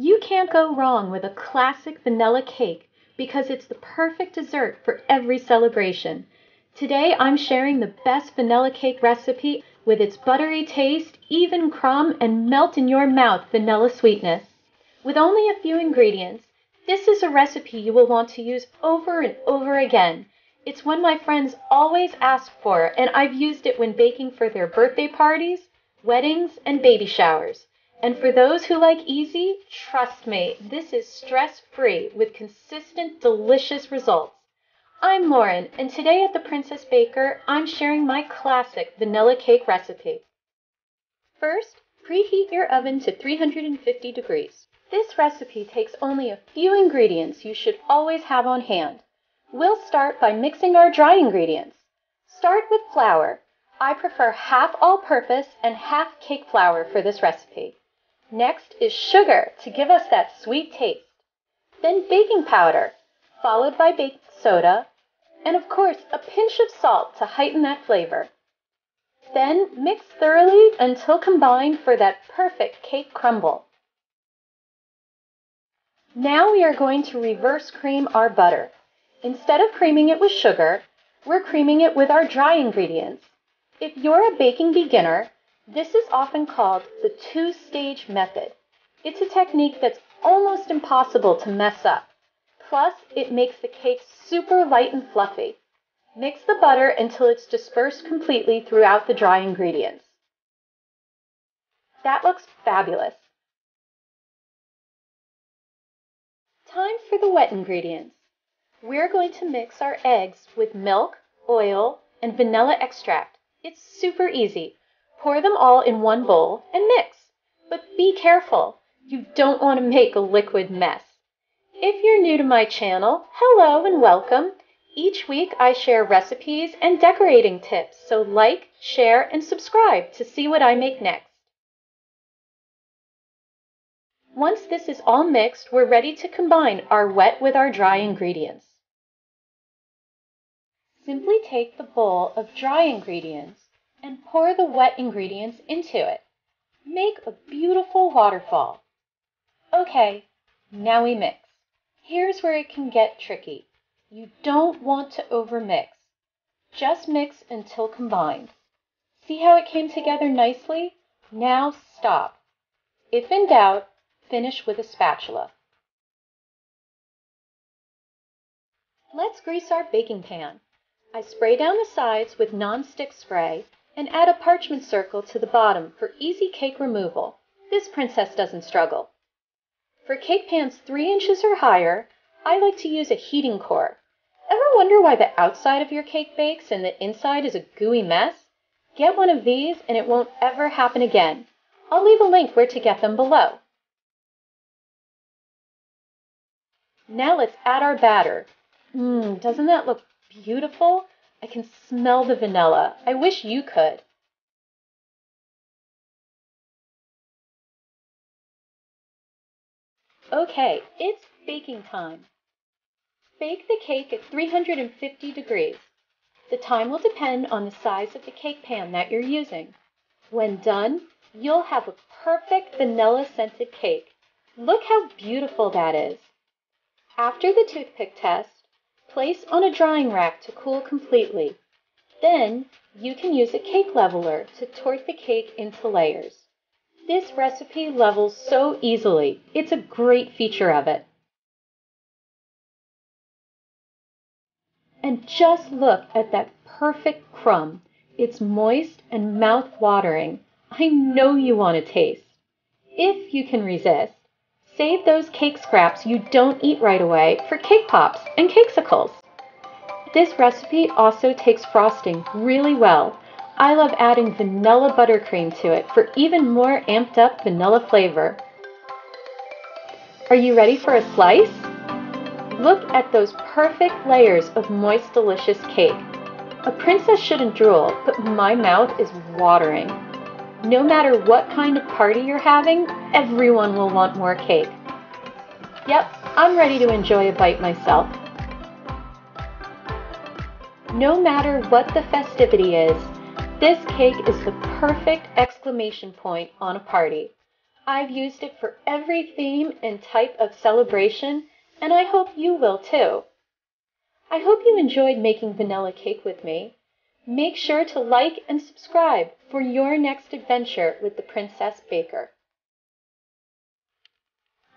You can't go wrong with a classic vanilla cake because it's the perfect dessert for every celebration. Today I'm sharing the best vanilla cake recipe with its buttery taste, even crumb, and melt in your mouth vanilla sweetness. With only a few ingredients, this is a recipe you will want to use over and over again. It's one my friends always ask for, and I've used it when baking for their birthday parties, weddings, and baby showers. And for those who like easy, trust me, this is stress-free with consistent, delicious results. I'm Lauren, and today at the Princess Baker, I'm sharing my classic vanilla cake recipe. First, preheat your oven to 350 degrees. This recipe takes only a few ingredients you should always have on hand. We'll start by mixing our dry ingredients. Start with flour. I prefer half all-purpose and half cake flour for this recipe. Next is sugar to give us that sweet taste. Then baking powder, followed by baking soda, and of course a pinch of salt to heighten that flavor. Then mix thoroughly until combined for that perfect cake crumble. Now we are going to reverse cream our butter. Instead of creaming it with sugar, we're creaming it with our dry ingredients. If you're a baking beginner, this is often called the two-stage method. It's a technique that's almost impossible to mess up. Plus, it makes the cake super light and fluffy. Mix the butter until it's dispersed completely throughout the dry ingredients. That looks fabulous. Time for the wet ingredients. We're going to mix our eggs with milk, oil, and vanilla extract. It's super easy. Pour them all in one bowl and mix. But be careful, you don't want to make a liquid mess. If you're new to my channel, hello and welcome. Each week I share recipes and decorating tips, so like, share, and subscribe to see what I make next. Once this is all mixed, we're ready to combine our wet with our dry ingredients. Simply take the bowl of dry ingredients and pour the wet ingredients into it. Make a beautiful waterfall. Okay, now we mix. Here's where it can get tricky. You don't want to overmix. Just mix until combined. See how it came together nicely? Now stop. If in doubt, finish with a spatula. Let's grease our baking pan. I spray down the sides with non-stick spray and add a parchment circle to the bottom for easy cake removal. This princess doesn't struggle. For cake pans 3 inches or higher, I like to use a heating core. Ever wonder why the outside of your cake bakes and the inside is a gooey mess? Get one of these and it won't ever happen again. I'll leave a link where to get them below. Now let's add our batter. Doesn't that look beautiful? I can smell the vanilla. I wish you could. Okay, it's baking time. Bake the cake at 350 degrees. The time will depend on the size of the cake pan that you're using. When done, you'll have a perfect vanilla-scented cake. Look how beautiful that is. After the toothpick test, place on a drying rack to cool completely. Then, you can use a cake leveler to torte the cake into layers. This recipe levels so easily. It's a great feature of it. And just look at that perfect crumb. It's moist and mouth-watering. I know you want to taste. If you can resist, save those cake scraps you don't eat right away for cake pops and cakesicles. This recipe also takes frosting really well. I love adding vanilla buttercream to it for even more amped up vanilla flavor. Are you ready for a slice? Look at those perfect layers of moist, delicious cake. A princess shouldn't drool, but my mouth is watering. No matter what kind of party you're having, everyone will want more cake. Yep, I'm ready to enjoy a bite myself. No matter what the festivity is, this cake is the perfect exclamation point on a party. I've used it for every theme and type of celebration, and I hope you will too. I hope you enjoyed making vanilla cake with me. Make sure to like and subscribe for your next adventure with the Princess Baker.